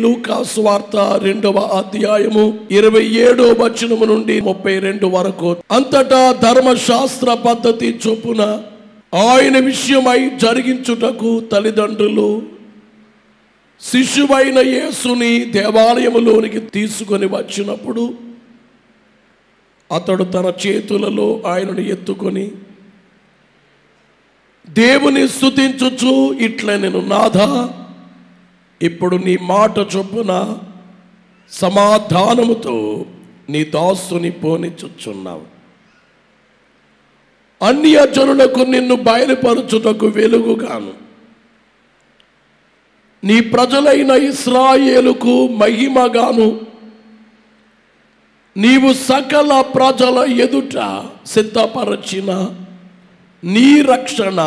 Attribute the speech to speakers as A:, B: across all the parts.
A: లూకా సువార్త 2వ అధ్యాయము 27వ వచనము నుండి 32 వరకు. అంతటా ధర్మశాస్త్ర పద్ధతి చొప్పున ఆయన విషయమై జరిగించుటకు తల్లిదండ్రులు శిశువైన యేసుని దేవాలయములోనికి తీసుకొని వచ్చినప్పుడు అతడు తన చేతులలో ఆయనను ఎత్తుకొని దేవుని స్తుతించుచు ఇట్లనెను, నాథా, ఇప్పుడు నీ మాట చొప్పున సమాధానముతో నీ దాసుని పోనిచుచున్నావు. అన్యజనులకు నిన్ను బయలుపరచుటకు వెలుగుగాను, నీ ప్రజలైన ఇశ్రాయేలుకు మహిమగాను నీవు సకల ప్రజల ఎదుట సిద్ధపరచిన నీ రక్షణ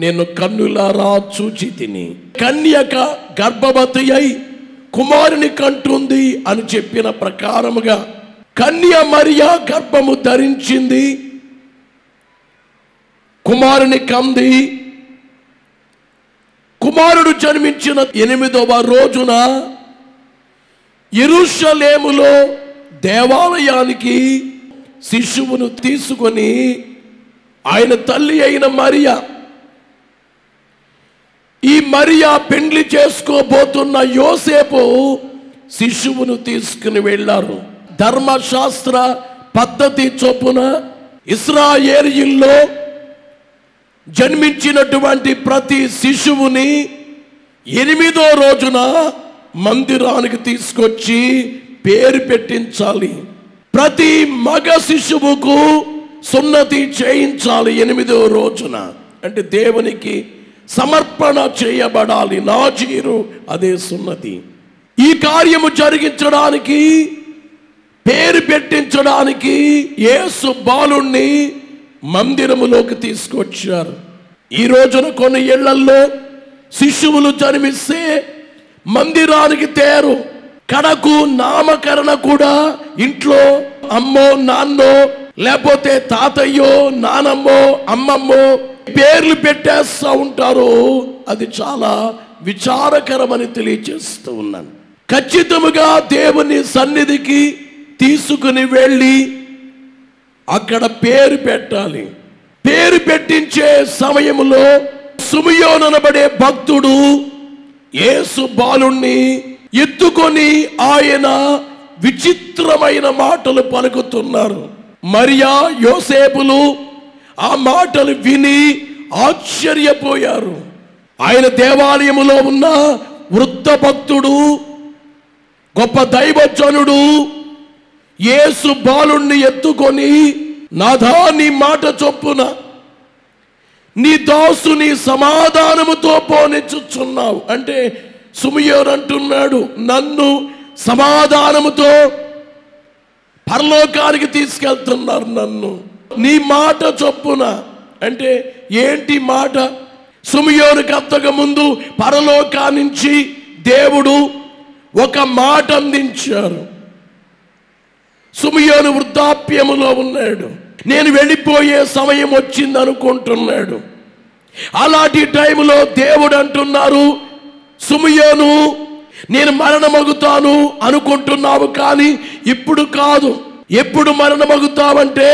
A: నేను కన్నులారా చూచితిని. కన్యక గర్భవతి అయి కుమారుని కంటుంది అని చెప్పిన ప్రకారముగా కన్య మరియా గర్భము ధరించింది, కుమారుని కంది. కుమారుడు జన్మించిన 8వ రోజున యెరూషలేములో దేవాలయానికి శిశువును తీసుకొని ఆయన తల్లి అయిన మరియా, ఈ మరియా పెండ్లి చేసుకోబోతున్న యోసేపు శిశువును తీసుకుని వెళ్ళారు. ధర్మశాస్త్ర పద్ధతి చొప్పున ఇశ్రాయేలీయుల్లో జన్మించినటువంటి ప్రతి శిశువుని 8వ రోజున మందిరానికి తీసుకొచ్చి పేరు పెట్టించాలి. ప్రతి మగ శిశువుకు సున్నతి చేయించాలి 8వ రోజున. అంటే దేవునికి సమర్పణ చేయబడాలి. నాజీరు అదే సున్నతి. ఈ కార్యము జరిగించడానికి, పేరు పెట్టించడానికి యేసు బాలుణ్ణి మందిరములోకి తీసుకొచ్చారు. ఈ రోజున కొన్ని ఇళ్లల్లో శిశువులు జన్మిస్తే మందిరానికి తేరు. కడకు నామకరణ కూడా ఇంట్లో అమ్మో నాన్నో లేకపోతే తాతయ్యో నానమ్మో అమ్మమ్మో పేర్లు పెట్టేస్తూ ఉంటారు. అది చాలా విచారకరమని తెలియజేస్తూ ఉన్నాను. ఖచ్చితముగా దేవుని సన్నిధికి తీసుకుని వెళ్ళి అక్కడ పేరు పెట్టాలి. పేరు పెట్టించే సమయంలో సిమియోను అనబడే భక్తుడు యేసు బాలుణ్ణి ఎత్తుకొని ఆయన విచిత్రమైన మాటలు పలుకుతున్నారు. మరియా యోసేపులు ఆ మాటలు విని ఆశ్చర్యపోయారు. ఆయన దేవాలయములో ఉన్న వృద్ధ భక్తుడు, గొప్ప దైవజనుడు యేసు బాలుణ్ణి ఎత్తుకొని, నాథా, నీ మాట చొప్పున నీ దాసుని సమాధానముతో పోనిచ్చుచున్నావు. అంటే సిమియోను అంటున్నాడు, నన్ను సమాధానముతో పరలోకానికి తీసుకెళ్తున్నారు. నన్ను నీ మాట చొప్పున అంటే ఏంటి మాట? సిమియోనుకి అంతకు ముందు పరలోకాన్నించి దేవుడు ఒక మాట అందించారు. సిమియోను వృద్ధాప్యములో ఉన్నాడు. నేను వెళ్ళిపోయే సమయం వచ్చింది అనుకుంటున్నాడు. అలాంటి టైంలో దేవుడు అంటున్నారు, సిమియోను, నేను మరణమగుతాను అనుకుంటున్నావు, కానీ ఇప్పుడు కాదు. ఎప్పుడు మరణమగుతావంటే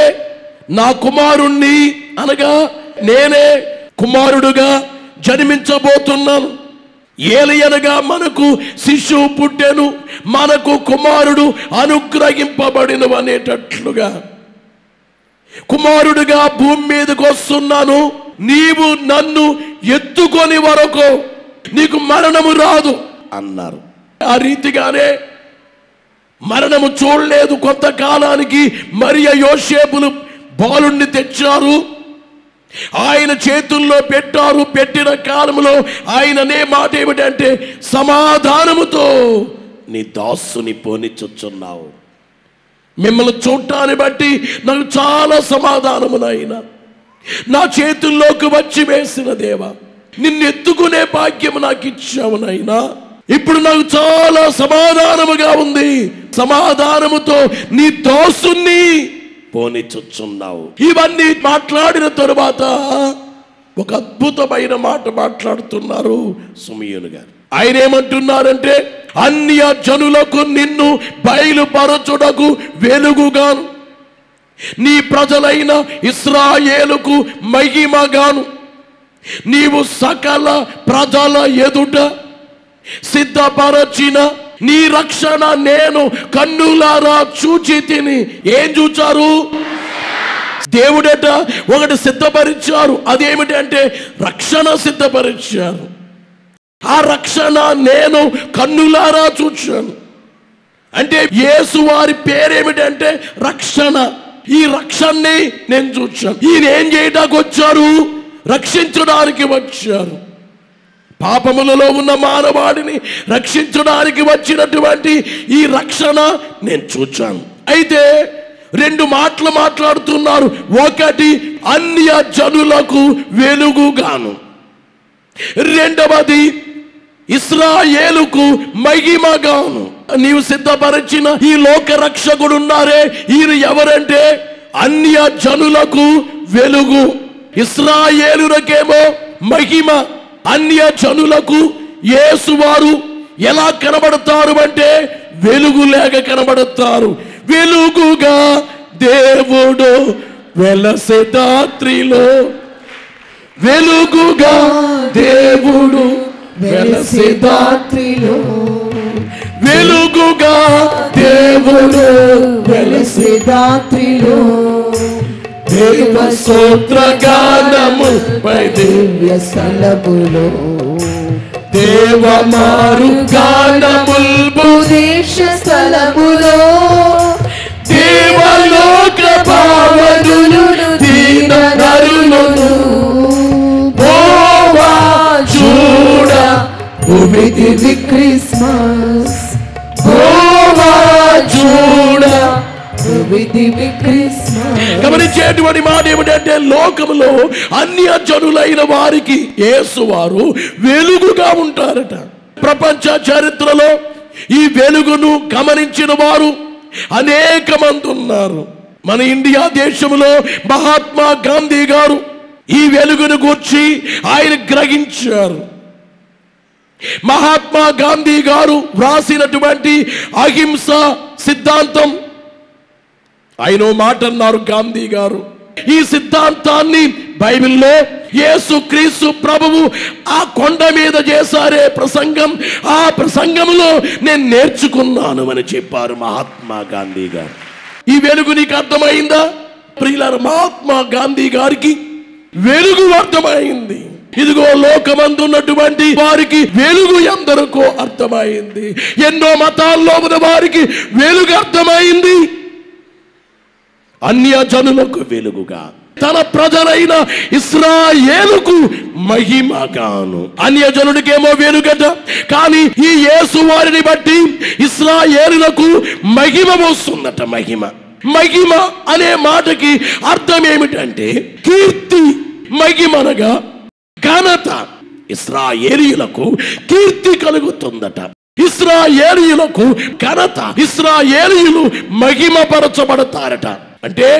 A: నా కుమారుణ్ణి, అనగా నేనే కుమారుడుగా జన్మించబోతున్నాను. ఏలయనగా మనకు శిశువు పుట్టెను, మనకు కుమారుడు అనుగ్రహింపబడిను అనేటట్లుగా కుమారుడుగా భూమి మీదకి వస్తున్నాను. నీవు నన్ను ఎత్తుకొని వరకు నీకు మరణము రాదు అన్నారు. ఆ రీతిగానే మరణము చూడలేదు. కొంతకాలానికి మరియ యోసేపులు బాలుణ్ణి తెచ్చారు, ఆయన చేతుల్లో పెట్టారు. పెట్టిన కాలంలో ఆయన అనే మాట ఏమిటంటే, సమాధానముతో నీ దాసుని పోనిచ్చుచున్నావు. మిమ్మల్ని చూడటాన్ని బట్టి నాకు చాలా సమాధానము నాయనా. నా చేతుల్లోకి వచ్చి వేసిన దేవా, నిన్ను ఎత్తుకునే భాగ్యము నాకు ఇచ్చావు నాయనా. ఇప్పుడు నాకు చాలా సమాధానముగా ఉంది. సమాధానముతో నీ దాసుని పోనిచ్చుచున్నావు. ఇవన్నీ మాట్లాడిన తరువాత ఒక అద్భుతమైన మాట మాట్లాడుతున్నారు సిమియోను గారు. ఆయన ఏమంటున్నారంటే అన్య జనులకు నిన్ను బయలుపరచుటకు వెలుగుగాను, నీ ప్రజలైన ఇశ్రాయేలుకు మహిమగాను, నీవు సకల ప్రజల ఎదుట సిద్ధపరచిన నీ రక్షణ నేను కన్నులారా చూచి తిని. ఏం చూచారు? దేవుడట ఒకటి సిద్ధపరిచారు. అదేమిటంటే రక్షణ సిద్ధపరిచారు. ఆ రక్షణ నేను కన్నులారా చూచాను. అంటే యేసు వారి పేరేమిటంటే రక్షణ. ఈ రక్షణని నేను చూచాను. ఈయన ఏం చేయడానికి వచ్చారు? రక్షించడానికి వచ్చారు. పాపములలో ఉన్న మానవాడిని రక్షించడానికి వచ్చినటువంటి ఈ రక్షణ నేను చూచాను. అయితే రెండు మాటలు మాట్లాడుతున్నారు. ఒకటి అన్య జనులకు వెలుగుగాను, రెండవది ఇశ్రాయేలుకు మహిమగాను. నీవు సిద్ధపరిచిన ఈ లోక రక్షకుడు ఉన్నారే, ఈయన ఎవరంటే అన్య జనులకు వెలుగు, ఇశ్రాయేలులకేమో మహిమ. అన్య జనులకు యేసు వారు ఎలా కనబడతారు అంటే వెలుగు లేక కనబడతారు. వెలుగుగా దేవుడు వెలసె రాత్రిలో, వెలుగుగా దేవుడు వెలసె రాత్రిలో, వెలుగుగా దేవుడు వెలసె రాత్రిలో, దేవ స్తోత్ర గానముపై దివ్య స్థలములో, దేవ మారు గానముల్పు దేశ స్థలములో, దేవలోక భావనులు దీన నరులను బోవా చూడ దివి క్రిస్మస్, బోవా చూడ దివి క్రిస్మస్. గమనించేటువంటి మాట ఏమిటంటే లోకములో అన్య జనులైన వారికి యేసు వారు వెలుగుగా ఉంటారట. ప్రపంచ చరిత్రలో ఈ వెలుగును గమనించిన వారు అనేక మంది ఉన్నారు. మన ఇండియా దేశంలో మహాత్మా గాంధీ గారు ఈ వెలుగును గూర్చి ఆయన గ్రహించారు. మహాత్మా గాంధీ గారు వ్రాసినటువంటి అహింస సిద్ధాంతం, ఆయన మాట అన్నారు గాంధీ గారు, ఈ సిద్ధాంతాన్ని బైబిల్లో యేసు క్రీస్తు ప్రభువు ఆ కొండ మీద చేశారే ప్రసంగం, ఆ ప్రసంగంలో నేను నేర్చుకున్నాను అని చెప్పారు మహాత్మా గాంధీ గారు. ఈ వెలుగు నీకు అర్థమైందా ప్రియులారా? మహాత్మా గాంధీ గారికి వెలుగు అర్థమైంది. ఇదిగో లోకమందున్నటువంటి వారికి వెలుగు ఎందరికో అర్థమైంది. ఎన్నో మతాల్లో ఉన్న వారికి వెలుగు అర్థమైంది. అన్య జనులకు వెలుగుగా, తన ప్రజలైన ఇశ్రాయేలుకు మహిమగాను. అన్య జనుడికేమో వెలుగట, కానీ ఈ యేసు వారిని బట్టి ఇశ్రాయేలులకు మహిమ వస్తుందట. మహిమ, మహిమ అనే మాటకి అర్థం ఏమిటంటే కీర్తి. మహిమనగా ఘనత. ఇశ్రాయేలీయులకు కీర్తి కలుగుతుందట, ఇశ్రాయేలీయులకు ఘనత, ఇశ్రాయేలీయులు మహిమపరచబడతారట. అంటే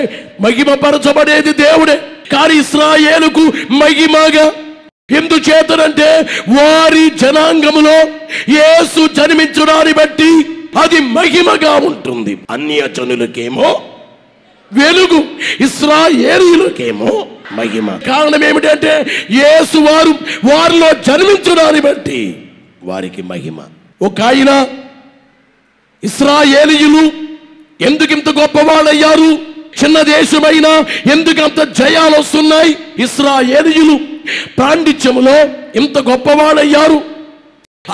A: మహిమపరచబడేది దేవుడే, కానీ ఇశ్రాయేలుకు మహిమగా. ఎందుచేతనంటే వారి జనాంగములో యేసు జన్మించడాన్ని బట్టి అది మహిమగా ఉంటుంది. అన్య జనులకేమో వెలుగు, ఇశ్రాయేలీయులకేమో మహిమ. కారణం ఏమిటంటే యేసు వారు వారిలో జన్మించడాన్ని బట్టి వారికి మహిమ. ఒక ఆయన ఇశ్రాయేలీయులు ఎందుకు ఇంత గొప్పవాళ్ళయ్యారు? చిన్న దేశమైనా ఎందుకు అంత జయాలు వస్తున్నాయి? ఇశ్రాయేలీయులు పాండిత్యములో ఇంత గొప్పవాళ్ళయ్యారు,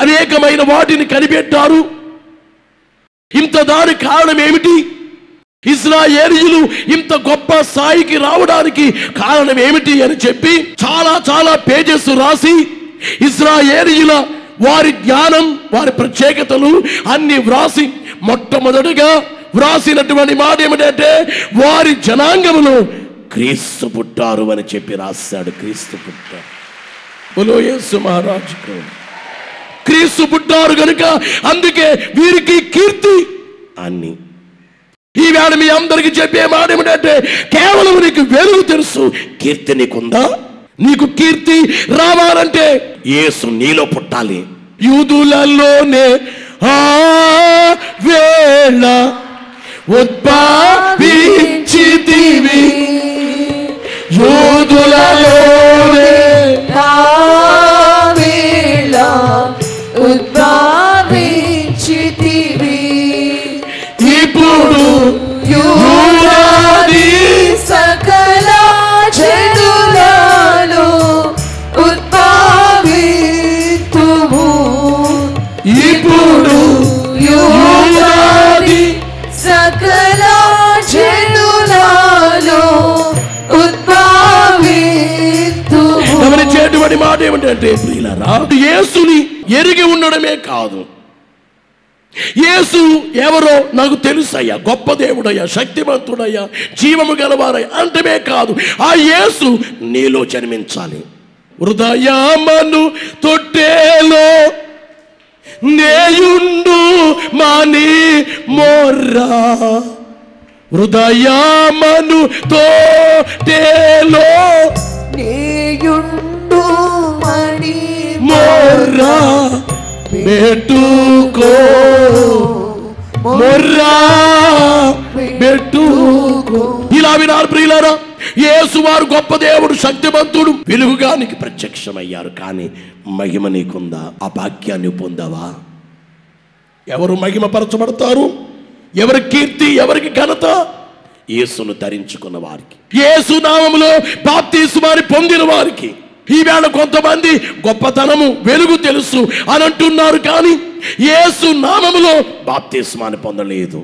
A: అనేకమైన వాటిని కనిపెట్టారు. ఇంత దాని కారణం ఏమిటి? ఇశ్రాయేలీయులు ఇంత గొప్ప స్థాయికి రావడానికి కారణం ఏమిటి అని చెప్పి చాలా చాలా పేజెస్ రాసి ఇశ్రాయేలీయుల వారి జ్ఞానం, వారి ప్రత్యేకతలు అన్ని వ్రాసి మొట్టమొదటిగా వ్రాసినటువంటి మాట ఏమిటంటే వారి జనాంగములో క్రీస్తు పుట్టారు అని చెప్పి రాశాడు. క్రీస్తు పుట్టారు. బోలో యేసు మహారాజుకు. క్రీస్తు పుట్టారు కనుక అందుకే వీరికి కీర్తి అన్ని. ఈవేళ మీ అందరికి చెప్పే మాట ఏమిటంటే కేవలం నీకు వెలుగు తెలుసు, కీర్తి నీకుందా? నీకు కీర్తి రావాలంటే యేసు నీలో పుట్టాలి. యూదులలోనే ఆ వేళ ఉద్భవించితివి, యూదులలోనే
B: ఆ వేళ ఉద్భవించితివి,
A: ఇప్పుడు
B: యూదాది సకల జనులలో ఉద్భవితువు,
A: ఇప్పుడు
B: యూదాది సకల జనులలో ఉద్భవితువు.
A: గమనించేటువంటి మాట ఏమిటంటే ప్రియులారా, యేసుని ఎరిగి ఉండడమే కాదు, యేసు ఎవరో నాకు తెలుసయ్యా, గొప్ప దేవుడయ్యా, శక్తివంతుడయ్యా, జీవము గలవారయ్యా అంటమే కాదు, ఆ యేసు నీలో జన్మించాలి. హృదయమను తొట్టేలో నేయుండు మాని మోర్రా, హృదయమను తొట్టేలో
B: నేయుండు మణి
A: మోర్రా పెట్టుకో, మొర్రా పెట్టుకో. ఇలా వినారు ప్రియులారా, యేసు వారు గొప్ప దేవుడు, శక్తివంతుడు, వెలుగుగా నీకు ప్రత్యక్షమయ్యారు. కానీ మహిమ నీకుందా? ఆ భాగ్యాన్ని పొందావా? ఎవరు మహిమపరచబడతారు? ఎవరి కీర్తి, ఎవరికి ఘనత? యేసును ధరించుకున్న వారికి, యేసు నామములో బాప్తిస్మాన్ని పొందిన వారికి. ఈవేళ కొంతమంది గొప్పతనము, వెలుగు తెలుసు అని అంటున్నారు, కానీ యేసు నామములో బాప్తిస్మాన్ని పొందలేదు.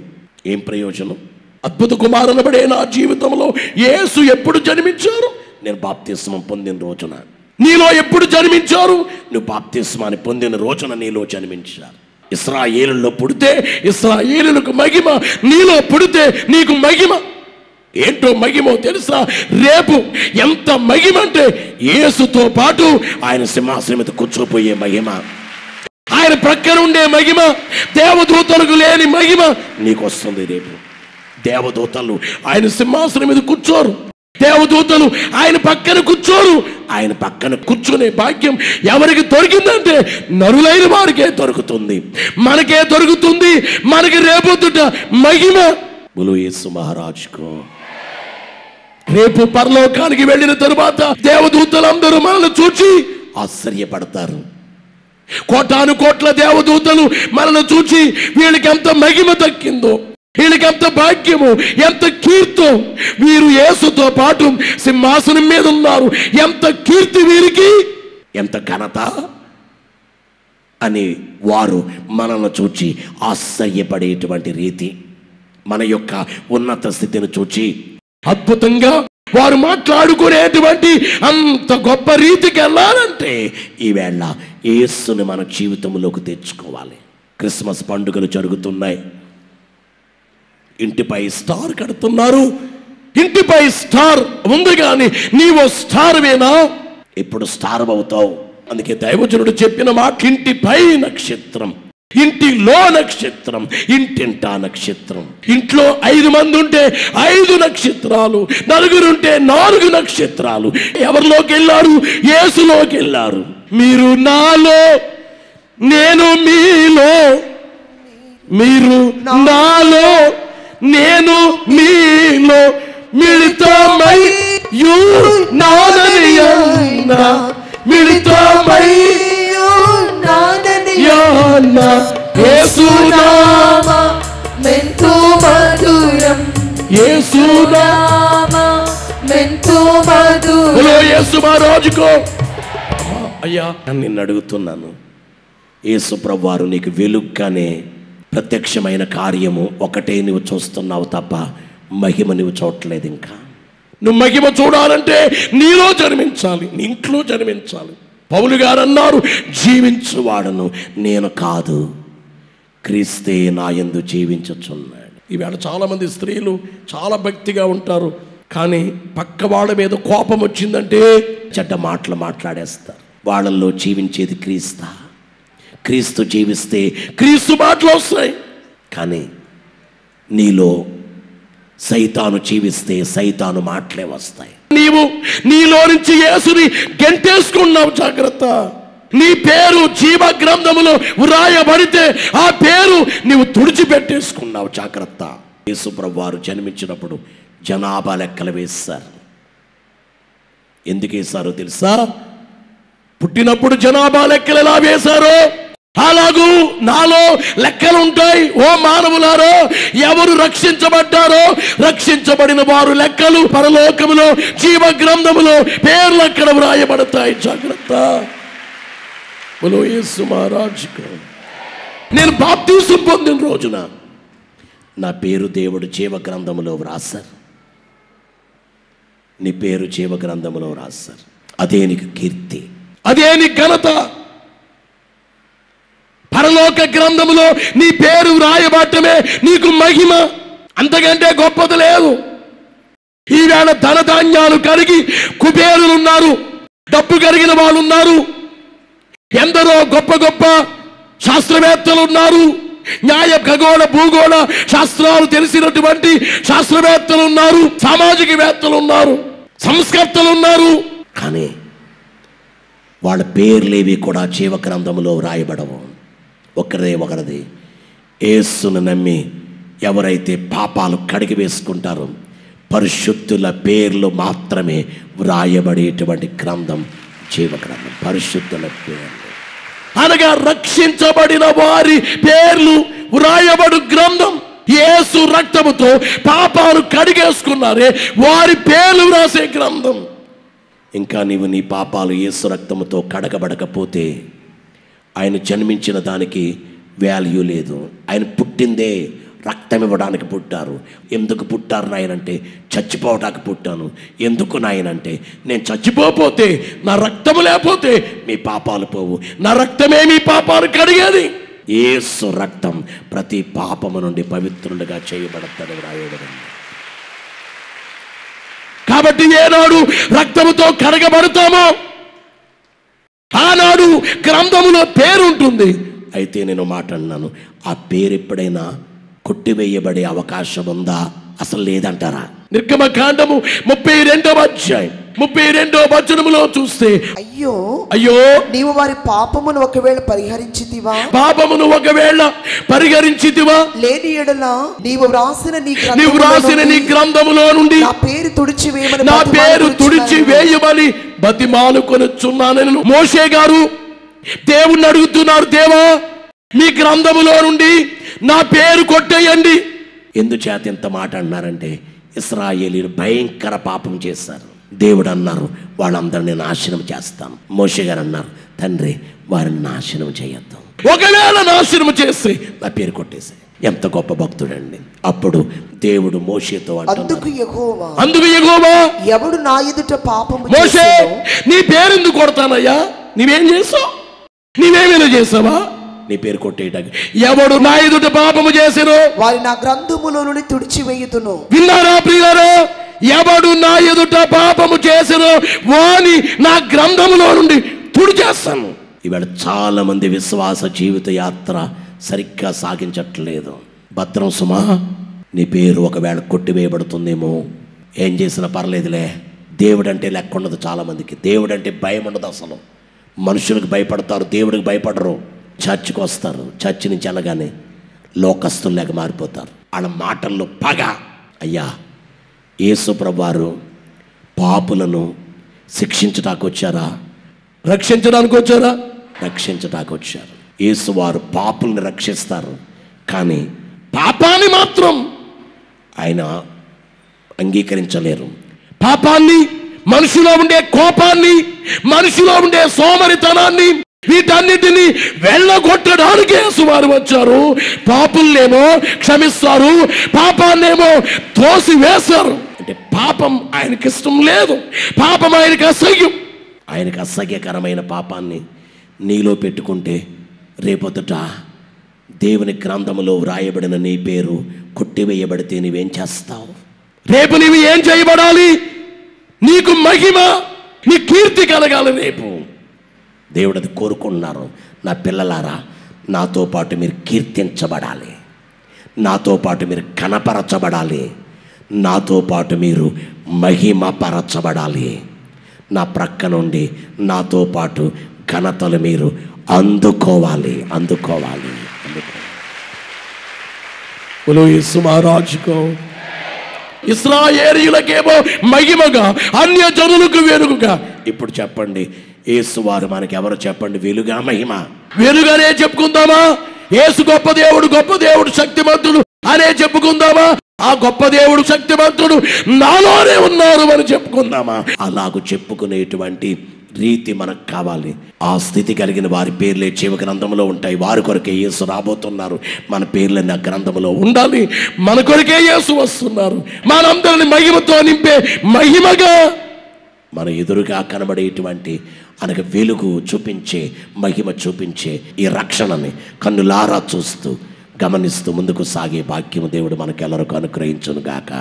A: ఏం ప్రయోజనం? అద్భుత కుమారునబడే నా జీవితంలో యేసు ఎప్పుడు జన్మించారు? నేను బాప్తిస్మం పొందిన రోజున. నీలో ఎప్పుడు జన్మించారు? నువ్వు బాప్తిస్మాన్ని పొందిన రోజున నీలో జన్మించారు. ఇశ్రాయేలులో పుడితే ఇశ్రాయేలులకు మహిమ, నీలో పుడితే నీకు మహిమ. ఏంటో మహిమో తెలుసా? రేపు ఎంత మహిమ అంటే యేసుతో పాటు ఆయన సింహాసనం మీద కూర్చోపోయే మహిమ, ఆయన ప్రక్కన ఉండే మహిమ, దేవదూతలకు లేని మహిమ నీకు వస్తుంది రేపు. దేవదూతలు ఆయన సింహాసనం మీద కూర్చోరు, దేవదూతలు ఆయన పక్కన కూర్చోరు. ఆయన పక్కన కూర్చునే భాగ్యం ఎవరికి దొరికిందంటే నరులైన వారికే దొరుకుతుంది, మనకే దొరుకుతుంది. మనకి రేపొద్దుట మహిమ. బోలో యేసు మహారాజుకు. రేపు పరలోకానికి వెళ్ళిన తరువాత దేవదూతలందరూ మనల్ని చూచి ఆశ్చర్యపడతారు. కోటాను కోట్ల దేవదూతలు మనల్ని చూచి వీళ్ళకి ఎంత మహిమ దక్కిందో, వీళ్ళకి ఎంత భాగ్యము, ఎంత కీర్తో, వీరు యేసుతో పాటు సింహాసనం మీద ఉన్నారు, ఎంత కీర్తి వీరికి, ఎంత ఘనత అని వారు మనల్ని చూచి ఆశ్చర్యపడేటువంటి రీతి, మన యొక్క ఉన్నత స్థితిని చూచి అద్భుతంగా వారు మాట్లాడుకునేటువంటి అంత గొప్ప రీతికి వెళ్ళాలంటే ఈవేళ యేసుని మన జీవితంలోకి తెచ్చుకోవాలి. క్రిస్మస్ పండుగలు జరుగుతున్నాయి, ఇంటిపై స్టార్ కడుతున్నారు. ఇంటిపై స్టార్ ఉంది, కానీ నీవు స్టార్ వేనా? ఎప్పుడు స్టార్ అవుతావు? అందుకే దైవజనుడు చెప్పిన మాట, ఇంటిపై నక్షత్రం, ఇంటిలో నక్షత్రం, ఇంటింటా నక్షత్రం. ఇంట్లో 5 మంది ఉంటే 5 నక్షత్రాలు, 4 ఉంటే 4 నక్షత్రాలు. ఎవరిలోకి వెళ్ళారు? యేసులోకి వెళ్ళారు. మీరు నాలో, నేను మీలో, మీరు నాలో, నేను మీలో, మిళితమై యున్నాననియన్న, మిళితమై
B: యేసునామమెంతో మధురం, యేసునామమెంతో మధురం.
A: యేసు మహారాజుకో. అయ్యా నిన్ను అడుగుతున్నాను, యేసు ప్రభువారు నీకు వెలుగ్గానే ప్రత్యక్షమైన కార్యము ఒకటే నువ్వు చూస్తున్నావు తప్ప మహిమ నువ్వు చూడట్లేదు. ఇంకా నువ్వు మహిమ చూడాలంటే నీలో జన్మించాలి, నీ ఇంట్లో జన్మించాలి. పౌలు గారు అన్నారు, జీవించువాడను నేను కాదు, క్రీస్తే నా యందు జీవించుచున్నాడు. ఈవేళ చాలామంది స్త్రీలు చాలా భక్తిగా ఉంటారు, కానీ పక్క వాళ్ళ మీద కోపం వచ్చిందంటే చెడ్డ మాటలు మాట్లాడేస్తారు. వాళ్ళల్లో జీవించేది క్రీస్తా. క్రీస్తు జీవిస్తే క్రీస్తు మాటలు వస్తాయి, కానీ నీలో సైతాను జీవిస్తే సైతాను మాటలే వస్తాయి. నీవు నీలో నుంచి యేసుని గెంటేసుకున్నావు. జాగ్రత్త. నీ పేరు జీవ గ్రంథములో వ్రాయబడితే ఆ పేరు నీవు తుడిచిపెట్టేసుకున్నావు. జాగ్రత్త. యేసు ప్రభువారు జన్మించినప్పుడు జనాభా లెక్కలు వేశారు. ఎందుకు వేశారో తెలుసా? పుట్టినప్పుడు జనాభా లెక్కలు ఎలా వేశారో అలాగూ నాలో లెక్కలు ఉంటాయి. ఓ మానవులారో, ఎవరు రక్షించబడ్డారో రక్షించబడిన వారు లెక్కలు పరలోకములో జీవ గ్రంథములో పేర్లు అక్కడ వ్రాయబడతాయి. జాగ్రత్త. బోలో యేసు మహారాజుకు. నేను బాప్తిసం పొందిన రోజున నా పేరు దేవుడు జీవ గ్రంథములో వ్రాసారు. నీ పేరు జీవ గ్రంథములో వ్రాసారు. అదే నీకు కీర్తి, అదే నీ ఘనత. పరలోక గ్రంథములో నీ పేరు వ్రాయబడటమే నీకు మహిమ. అంతకంటే గొప్పది లేదు. ఈవేళ ధనధాన్యాలు కలిగి కుబేరులు ఉన్నారు, డబ్బు కలిగిన వాళ్ళు ఉన్నారు, ఎందరో గొప్ప గొప్ప శాస్త్రవేత్తలు ఉన్నారు, న్యాయ ఖగోళ భూగోళ శాస్త్రాలు తెలిసినటువంటి శాస్త్రవేత్తలు ఉన్నారు, సామాజికవేత్తలు ఉన్నారు, సంస్కర్తలు ఉన్నారు. కానీ వాళ్ళ పేర్లేవి కూడా జీవ గ్రంథములో వ్రాయబడవు. ఒకరిది యేసును నమ్మి ఎవరైతే పాపాలు కడిగి వేసుకుంటారో పరిశుద్ధుల పేర్లు మాత్రమే వ్రాయబడేటువంటి గ్రంథం జీవ గ్రంథం. పరిశుద్ధుల పేర్లు అనగా రక్షించబడిన వారి పేర్లు వ్రాయబడు గ్రంథం. యేసు రక్తముతో పాపాలు కడిగేసుకున్నారే వారి పేర్లు వ్రాసే గ్రంథం. ఇంకా నీవు నీ పాపాలు యేసు రక్తముతో కడగబడకపోతే ఆయన జన్మించిన దానికి వాల్యూ లేదు. ఆయన పుట్టిందే రక్తం ఇవ్వడానికి పుట్టారు. ఎందుకు పుట్టారు నాయనంటే చచ్చిపోవడానికి పుట్టాను. ఎందుకు నాయనంటే నేను చచ్చిపోతే నా రక్తము లేకపోతే మీ పాపాలు పోవు, నా రక్తమే మీ పాపాలు కడిగేది. యేసు రక్తం ప్రతి పాపము నుండి పవిత్రులుగా చేయబడతాడు రాయబడింది. కాబట్టి ఏనాడు రక్తముతో కడగబడతామో ఆనాడు గ్రంథములో పేరు ఉంటుంది. అయితే నేను మాట అన్నాను, ఆ పేరు ఎప్పుడైనా కొట్టివేయబడే అవకాశం ఉందా? అసలు లేదంటారా? నిర్గమకాండము 32వ అధ్యాయం 32వ వచనములో చూస్తే, అయ్యో అయ్యో
B: నీవు వారి పాపమును ఒకవేళ పరిహరించితివా,
A: పాపమును ఒకవేళ పరిహరించితివా,
B: లేని ఎడల నీవు వ్రాసిన నీ
A: గ్రంథములో నుండి
B: నా పేరు
A: తుడిచివేయమని బతిమాలుకొనుచున్నాను. మోషే గారు దేవుణ్ణి అడుగుతున్నారు, దేవా మీ గ్రంథములో నుండి నా పేరు కొట్టేయండి. ఎందుచేత ఇంత మాట అన్నారంటే ఇశ్రాయేలీయులు భయంకర పాపం చేశారు. దేవుడు అన్నారు, వాళ్ళందరినీ నాశనం చేస్తాం. మోషే గారు అన్నారు, తండ్రి వారిని నాశనం చేయొద్దు, ఒకవేళ నాశనం చేసి నా పేరు కొట్టేసి. ఎంత గొప్ప భక్తుడండి. అప్పుడు దేవుడు మోషేతో
B: అందుకు యెహోవా
A: ఎవడు
B: నా ఎదుట పాపము
A: మోషే నీ పేరు ఎందుకు కొడతానయ్యా? నీవేం చేసావు? నీవేమైనా చేసావా? నీ పేరు కొట్టేయడానికి ఎవడు నా ఎదుట పాపము చేసినో
B: వారి నా గ్రంథములో నుండి తుడిచివేయుదును.
A: విన్నారా ప్రియులారా? ఎవడు నా ఎదుట పాపము చేసినో వాని నా గ్రంథములో నుండి తుడిచేస్తాను. ఇవాళ చాలా మంది విశ్వాస జీవిత యాత్ర సరిగ్గా సాగించట్లేదు. భద్రం సుమా, నీ పేరు ఒకవేళ కొట్టివేయబడుతుందేమో. ఏం చేసినా పర్లేదులే. దేవుడంటే లెక్క ఉండదు చాలా మందికి. దేవుడంటే భయం ఉండదు. అసలు మనుషులకు భయపడతారు, దేవుడికి భయపడరు. చర్చికి వస్తారు, చర్చి నుంచి వెళ్ళగానే లోకస్తుల్లాగా మారిపోతారు. వాళ్ళ మాటల్లో పగ. అయ్యా, యేసు ప్రభువారు పాపులను శిక్షించడానికి వచ్చారా? రక్షించడానికి వచ్చారా? రక్షించడానికి వచ్చారు. యేసు వారు పాపుల్ని రక్షిస్తారు, కానీ పాపాన్ని మాత్రం ఆయన అంగీకరించలేరు. పాపాన్ని, మనిషిలో ఉండే కోపాన్ని, మనిషిలో ఉండే సోమరితనాన్ని, వీటన్నిటినీ వెళ్ళగొట్టడానికి యేసువారు వచ్చారు. పాపుల్నేమో క్షమిస్తారు, పాపాన్నేమో తోసి వేశారు. అంటే పాపం ఆయనకి ఇష్టం లేదు, పాపం ఆయనకి అసహ్యం. ఆయనకు అసహ్యకరమైన పాపాన్ని నీలో పెట్టుకుంటే రేపొద్దుట దేవుని గ్రంథములో వ్రాయబడిన నీ పేరు కొట్టివేయబడితే నీవేం చేస్తావు? రేపు నీవు ఏం చేయబడాలి? నీకు మహిమ, నీ కీర్తి కలగాలి. రేపు దేవుడు అది కోరుకుంటున్నారు. నా పిల్లలారా, నాతో పాటు మీరు కీర్తించబడాలి, నాతో పాటు మీరు కనపరచబడాలి, నాతో పాటు మీరు మహిమపరచబడాలి. నా ప్రక్క నుండి నాతో పాటు ఘనతలు మీరు అందుకోవాలి. యేసు మహారాజుకో, ఇశ్రాయేలీయులకేమో మహిమగా, అన్య జనులకు వెలుగుగా. ఇప్పుడు చెప్పండి, యేసువారు మనకి ఎవరు చెప్పండి? వెలుగా మహిమ? వెలుగనే చెప్పుకుందామా? యేసు గొప్ప దేవుడు శక్తిమంతుడు అనే చెప్పుకుందామా? ఆ గొప్ప దేవుడు శక్తిమంతుడు నాలోనే ఉన్నారు అని చెప్పుకుందామా? అలాగూ చెప్పుకునేటువంటి రీతి మనకు కావాలి. ఆ స్థితి కలిగిన వారి పేర్లే జీవ గ్రంథంలో ఉంటాయి. వారి కొరకే యేసు రాబోతున్నారు. మన పేర్లన్నీ ఆ గ్రంథంలో ఉండాలి. మన కొరకే యేసు వస్తున్నారు. మనందరిని మహిమతో నింపే, మహిమగా మన ఎదురుగా కనబడేటువంటి అనగా వెలుగు చూపించే, మహిమ చూపించే ఈ రక్షణని కన్నులారా చూస్తూ, గమనిస్తూ ముందుకు సాగే భాగ్యము దేవుడు మనకెల్లరికీ అనుగ్రహించును గాక.